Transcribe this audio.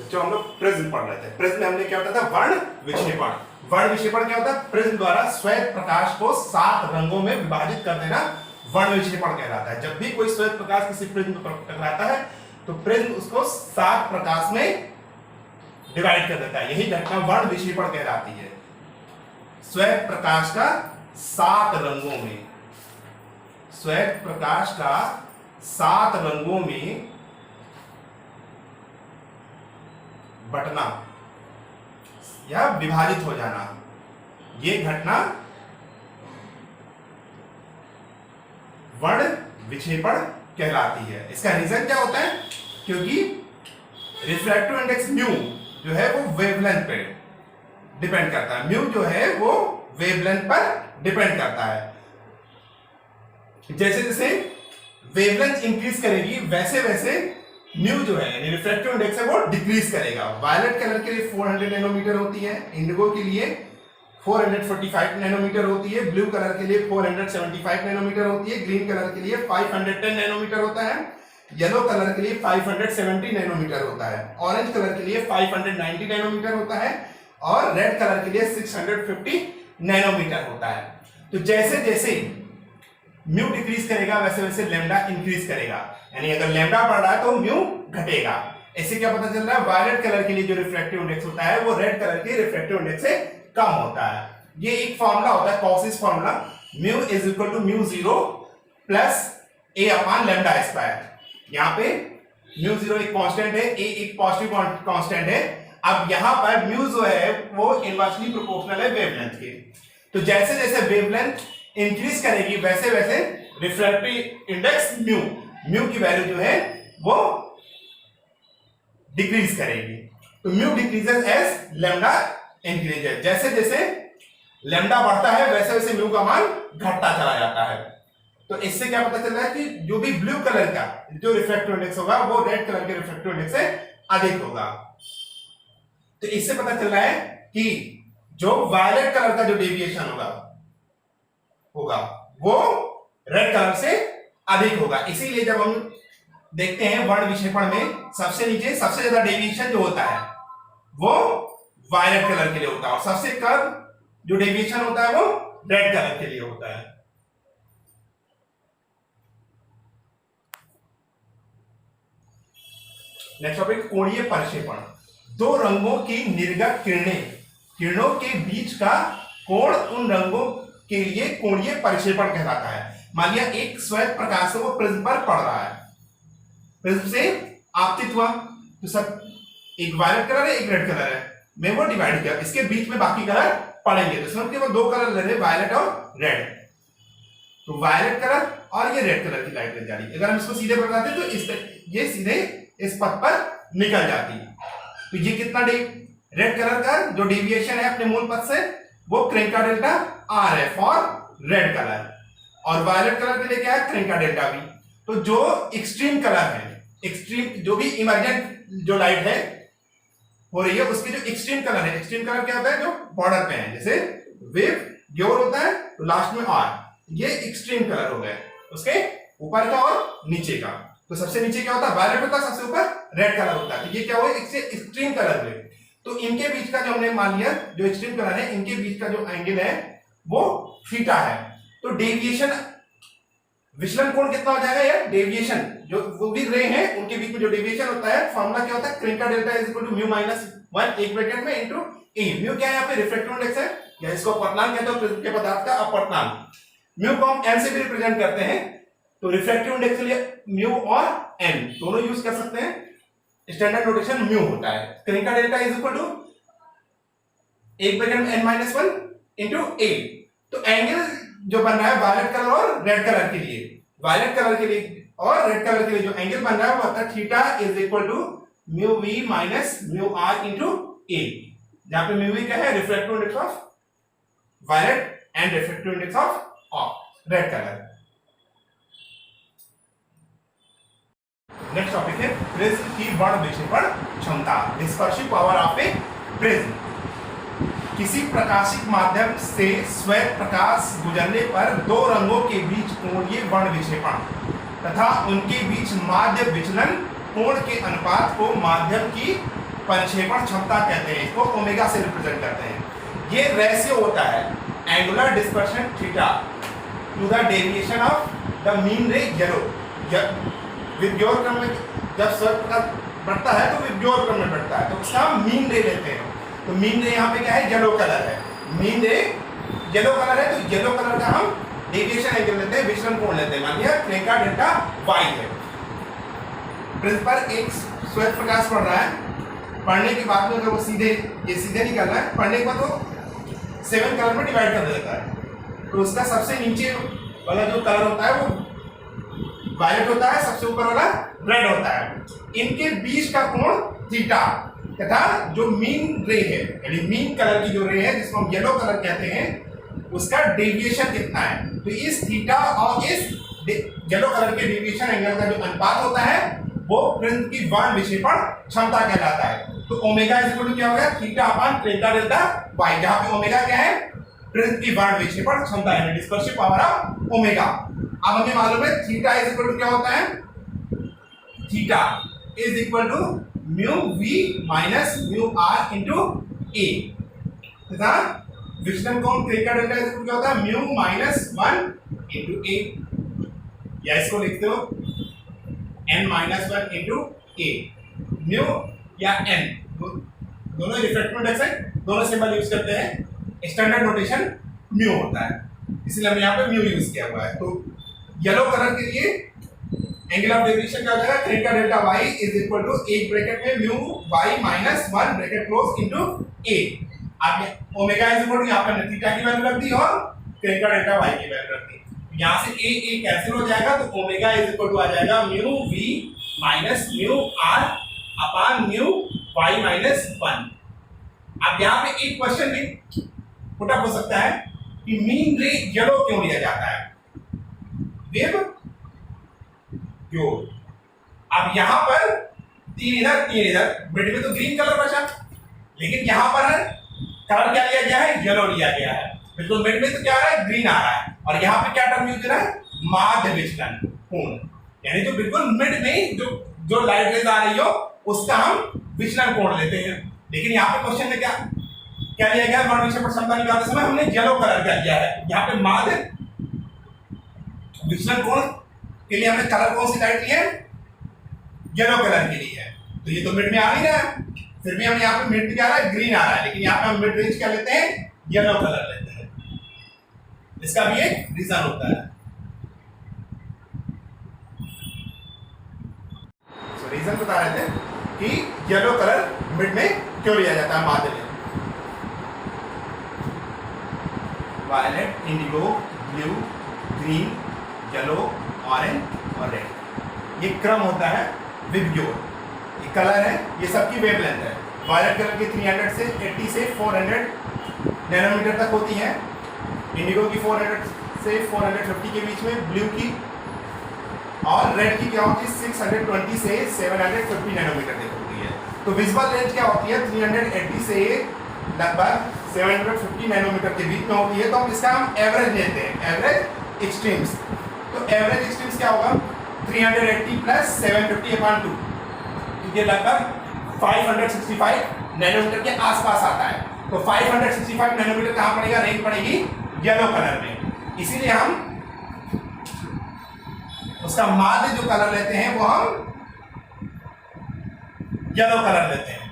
जो हम लोग प्रिज्म पढ़ रहे थे, प्रिज्म में हमने क्या होता था, वर्ण विक्षेपण। वर्ण विक्षेपण क्या होता है, प्रिज्म द्वारा श्वेत प्रकाश को 7 रंगों में विभाजित कर देना वर्ण विक्षेपण कहलाता है। जब भी कोई श्वेत प्रकाश किसी प्रिज्म पर टकराता है तो प्रिज्म उसको 7 प्रकाश में डिवाइड कर देता है, यही घटना वर्ण विक्षेपण कहलाती है। श्वेत प्रकाश का 7 रंगों में, श्वेत प्रकाश का 7 रंगों में बटना या विभाजित हो जाना, ये घटना वर्ण विक्षेपण कहलाती है। इसका रीजन क्या होता है, क्योंकि रिफ्रैक्टिव इंडेक्स म्यू जो है वो वेवलेंथ पे डिपेंड करता है। म्यू जो है वो वेवलेंथ पर डिपेंड करता है। जैसे जैसे वेवलेंथ इंक्रीज करेगी वैसे वैसे म्यू जो है यानी रिफ्रैक्टिव इंडेक्स है वो डिक्रीज करेगा। वायलेट कलर के लिए 400 नैनोमीटर होती है, इंडिगो के लिए 445 नैनोमीटर होती है, ब्लू कलर के लिए 475 नैनोमीटर होती है, ग्रीन कलर के लिए 510 नैनोमीटर होता है, येलो कलर के लिए 570 नैनोमीटर होता है, ऑरेंज कलर के लिए 590 नैनोमीटर होता है और रेड कलर के लिए 650 नैनोमीटर होता है। तो जैसे जैसे म्यू डिक्रीज करेगा वैसे वैसे लैम्डा इंक्रीज करेगा, यानी अगर लैम्डा बढ़ रहा है तो म्यू घटेगा। इससे क्या पता चल रहा है, वायलेट कलर के लिए जो रिफ्रैक्टिव इंडेक्स होता है वो रेड कलर के रिफ्रैक्टिव इंडेक्स से कम होता है। ये एक फार्मूला होता है, Cauchy's formula, mu is equal to mu zero plus a upon lambda square. यहाँ पे म्यू जीरो एक कांस्टेंट है, ए एक पॉजिटिव कांस्टेंट है। अब यहाँ पर म्यू जो है वो इनवर्सली प्रोपोर्शनल है वेवलेंथ के। तो जैसे जैसे वेवलेंथ इंक्रीज करेगी वैसे वैसे रिफ्रैक्टिव इंडेक्स म्यू की वैल्यू जो है वो डिक्रीज करेगी। तो mu decreases as lambda increases. जैसे जैसे लैम्डा बढ़ता है वैसे वैसे म्यू का मान घटता चला जाता है। तो इससे क्या पता चल रहा है कि जो भी ब्लू कलर का जो रिफ्रैक्टिव इंडेक्स होगा वो रेड कलर के रिफ्रैक्टिव इंडेक्स से अधिक होगा। तो इससे पता चल रहा है कि जो वायलेट कलर का जो डेविएशन होगा वो रेड कलर से अधिक होगा। इसीलिए जब हम देखते हैं वर्ण विक्षेपण में सबसे नीचे सबसे ज्यादा डेविएशन जो होता है वो वायलेट कलर के लिए होता है और सबसे कम जो डेविएशन होता है वो रेड कलर के लिए होता है। नेक्स्ट टॉपिक, कोणीय प्रक्षेपण। दो रंगों की निर्गत किरणों के बीच का कोण उन रंगों के लिए कोणीय प्रक्षेपण कहलाता है। मान लिया एक श्वेत प्रकाश वो प्रिज्म पर पड़ रहा है, प्रिज्म से आपतित हुआ, तो सब एक वायलेट कलर है एक रेड कलर है, मैं वो डिवाइड किया, इसके बीच में बाकी कलर पड़ेंगे, तो इसमें केवल 2 कलर ले रहे, वायलेट और रेड। तो वायलेट कलर और ये रेड कलर की लाइट लग जा रही है। अगर हम इसको सीधे बनाते तो ये सीधे इस पथ पर निकल जाती है। तो ये कितना रेड कलर का जो डेविएशन है अपने मूल पथ से वो क्रेंका डेल्टा आर है फॉर रेड कलर, और वायलेट कलर के लिए क्या है, क्रेंका डेल्टा बी। तो जो एक्सट्रीम कलर है, एक्सट्रीम जो भी इमर्जेंट जो लाइट है हो रही है उसकी जो एक्सट्रीम कलर है, एक्सट्रीम कलर क्या होता है जो बॉर्डर पे है, जैसे वेव योर होता है तो लास्ट में आर, ये एक्सट्रीम कलर हो गए उसके ऊपर का और नीचे का। तो सबसे नीचे क्या होता है, वायलेट होता है, सबसे ऊपर रेड कलर होता है। तो ये क्या हुआ, इससे एक्सट्रीम कलर हुए। तो इनके बीच का जो हमने मान लिया जो एक्सट्रीम कलर है इनके बीच का जो एंगल है वो थीटा है। तो डेविएशन विचलन कोण कितना हो जाएगा यार, डेविएशन जो वो भी रे हैं उनके बीच में जो डेविएशन होता है फॉर्मूला क्या होता है, क्रेंका delta is equal to mu minus 1 एक ब्रैकेट में इनटू ए। म्यू क्या है यहाँ पे रिफ्रैक्टिव इंडेक्स है या इसको अपवर्तनांक कहते हैं प्रिज्म के पदार्थ का अपवर्तनांक। म्यू को हम एन से भी रिप्रेजेंट करते हैं, तो रिफ्रैक्टिव इंडेक्स के लिए म्यू और एन दोनों यूज कर सकते हैं। स्टैंडर्ड नोटेशन म्यू होता है। क्रेंका डेल्टा इज इक्वल टू एक ब्रैकेट में n माइनस 1 इंटू ए। तो एंगल जो बन रहा है वायलेट कलर और रेड कलर के लिए, वायलेट कलर के लिए और रेड कलर के लिए जो एंगल बन रहा है वो होता है theta is equal to mu we minus mu r into a, जहां पे म्यू वी क्या है, refractive index of violet and refractive index of red colour. Next topic है प्रिज्म की वर्ण विक्षेपण क्षमता, dispersive power of a prism. किसी प्रकाशिक माध्यम से श्वेत प्रकाश गुजरने पर दो रंगों के बीच कोणीय वर्ण विक्षेपण तथा उनके बीच माध्य विचलन कोण के अनुपात को माध्यम की परिक्षेपण क्षमता कहते हैं, इसको ओमेगा से रिप्रेजेंट करते हैं। ये रेशियो होता है angular dispersion theta two the deviation of the mean रे येलो। विबग्योर क्रम में जब स्वर्ग बढ़ता है तो विबग्योर क्रम में बढ़ता है, तो उसका हम मीन रे लेते हैं। तो मीन रे यहाँ पे क्या है, येलो कलर है, मीन रे येलो कलर है, तो येलो कलर का हम डेविएशन एंगल लेते हैं, विचलन कोण लेते हैं। मान लिया क्रेका डेल्टा वाई है। प्रिज्म पर एक श्वेत प्रकाश पड़ रहा है, पढ़ने के बाद में अगर वो सीधे निकल रहा है, पढ़ने के बाद वो 7 कलर में डिवाइड कर देता है। तो उसका सबसे नीचे वाला जो कलर होता है वो वायलेट होता है, सबसे ऊपर वाला रेड होता है। इनके बीच का कोण थीटा तथा जो मीन रे है, यानी मीन कलर की जो रे है जिसको हम येलो कलर कहते हैं, उसका डेविएशन कितना है। तो इस थीटा और इस येलो कलर के डेविएशन एंगल का जो अनुपात होता है वो प्रिज्म की वर्ण विक्षेपण क्षमता कहलाता है। तो ओमेगा इज इक्वल टू क्या हो गया, थीटा अपॉन क्रेका डेल्टा वाई, जहां पे ओमेगा क्या है, प्रिज्म की वर्ण विक्षेपण क्षमता है, डिस्पर्सिव पावर ऑफ ओमेगा। अब हमें मालूम है थीटा इज इक्वल टू क्या होता है, theta is equal to mu we minus mu r into a तथा विचलन कोण क्रेका डेल्टा इज इक्वल क्या होता है, म्यू माइनस 1 इंटू ए, या इसको लिखते हो n माइनस 1 इंटू ए। म्यू या n दोनों रिफ्रैक्टिव इंडेक्स है, दोनों सिंबल यूज करते हैं, स्टैंडर्ड नोटेशन म्यू होता है, इसलिए हमने यहाँ पे म्यू यूज किया हुआ है। तो येलो कलर के लिए एंगल ऑफ डेविएशन क्या हो जाएगा, क्रेका delta y is equal to एक ब्रैकेट में mu Y minus 1 bracket close into a. आप ओमेगा इज इक्वल टू यहाँ पर थीटा की वैल्यू रख दी और क्रेका डेल्टा वाई की वैल्यू रख दी, यहाँ से ए कैंसिल हो जाएगा, तो ओमेगा इज इक्वल टू आ जाएगा mu we minus mu R upon mu Y minus 1। अब यहाँ पे एक क्वेश्चन भी पुट अप हो सकता है कि मीन रे येलो क्यों लिया जाता है, वेव क्यों। अब यहाँ पर 3 इधर मिड में तो ग्रीन कलर बचा, लेकिन यहाँ पर कलर क्या लिया गया है, येलो लिया गया है। बिल्कुल मिड में तो क्या आ रहा है, ग्रीन आ रहा है, और यहाँ पे क्या टर्म यूज हो रहा है, माध्य विचलन कोण, यानी जो बिल्कुल मिड में जो लाइट रेज आ रही हो उसका हम विचलन कोण लेते हैं। लेकिन यहाँ पे क्वेश्चन में क्या लिया गया, वर्ण विक्षेपण क्षमता निकालते समय हमने येलो कलर का लिया है। यहाँ पे माध्य विचलन कोण के लिए हमने कलर कौन सी लाइट ली है, येलो कलर के लिए है। तो ये तो मिड में आ नहीं रहा है, फिर भी हम यहाँ पे मिड में क्या आ रहा है, ग्रीन आ रहा है, लेकिन यहाँ पे हम मिड रेंज क्या लेते हैं, येलो कलर लेते हैं। इसका भी एक रीजन होता है। रीजन बता रहे थे कि येलो कलर मिड में क्यों लिया जाता है माध्य में। Violet, indigo, blue, green, yellow, orange और रेड, ये क्रम होता है विबग्योर। ये कलर है, ये सबकी वेवलेंथ है। वायलेट कलर की 300 से 80 से 400 नैनोमीटर तक होती है, इंडिगो की 400 से 450 के बीच में, ब्लू की और रेड की क्या होती है 620 से 750 नैनोमीटर तक होती है। तो विजिबल रेंज क्या होती है 380 से लगभग 750 नैनोमीटर के बीच में होती है। तो हम इसका हम एवरेज लेते हैं, एवरेज एक्सट्रीम्स। तो एवरेज एक्सट्रीम्स क्या होगा 380 प्लस 750 अपॉन 2, ये लगभग 565 नैनोमीटर के आसपास आता है। तो 565 नैनोमीटर कहाँ पड़ेगा, रेंज पड़ेगी येलो कलर में। इसीलिए हम उसका माध्य जो कलर लेते हैं वो हम येलो कलर लेते हैं।